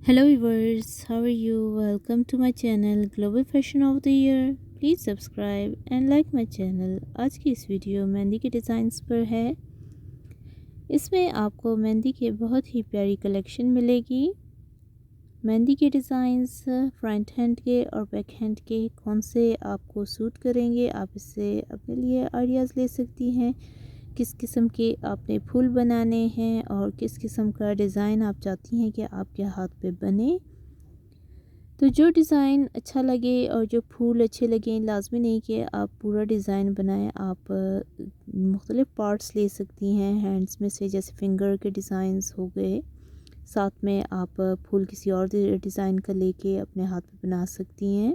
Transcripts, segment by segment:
Hello viewers, how are you? Welcome to my channel Global Fashion of the Year. Please subscribe and like my channel. आज की इस video mehndi के designs पर है। इसमें आपको मेहंदी के बहुत ही प्यारी कलेक्शन मिलेगी। मेहंदी के डिज़ाइंस फ्रंट हैंड के और बैक हैंड के कौन से आपको सूट करेंगे, आप इससे अपने लिए आइडियाज़ ले सकती हैं। किस किस्म के आपने फूल बनाने हैं और किस किस्म का डिज़ाइन आप चाहती हैं कि आपके हाथ पे बने। तो जो डिज़ाइन अच्छा लगे और जो फूल अच्छे लगें, लाज़मी नहीं कि आप पूरा डिज़ाइन बनाएं। आप मुख्तलिफ़ पार्ट्स ले सकती हैं हैंड्स में से, जैसे फिंगर के डिज़ाइंस हो गए, साथ में आप फूल किसी और डिज़ाइन का लेके अपने हाथ पे बना सकती हैं।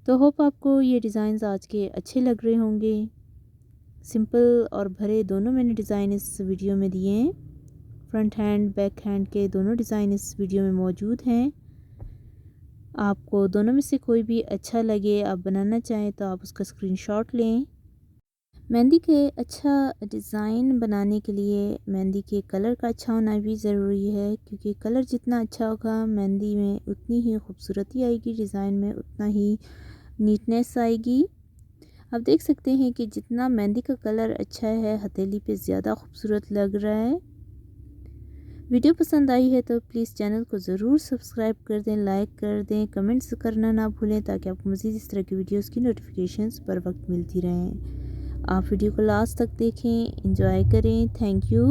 तो होप आपको ये डिज़ाइंस आज के अच्छे लग रहे होंगे। सिंपल और भरे दोनों मैंने डिज़ाइन इस वीडियो में दिए हैं। फ्रंट हैंड बैक हैंड के दोनों डिज़ाइन इस वीडियो में मौजूद हैं। आपको दोनों में से कोई भी अच्छा लगे, आप बनाना चाहें तो आप उसका स्क्रीनशॉट लें। मेहंदी के अच्छा डिज़ाइन बनाने के लिए मेहंदी के कलर का अच्छा होना भी ज़रूरी है, क्योंकि कलर जितना अच्छा होगा मेहंदी में उतनी ही खूबसूरती आएगी, डिज़ाइन में उतना ही नीटनेस आएगी। आप देख सकते हैं कि जितना मेहंदी का कलर अच्छा है, हथेली पे ज़्यादा खूबसूरत लग रहा है। वीडियो पसंद आई है तो प्लीज़ चैनल को ज़रूर सब्सक्राइब कर दें, लाइक कर दें, कमेंट्स करना ना भूलें, ताकि आपको मज़ीद इस तरह की वीडियोस की नोटिफिकेशंस बर वक्त मिलती रहें। आप वीडियो को लास्ट तक देखें, एंजॉय करें। Thank you.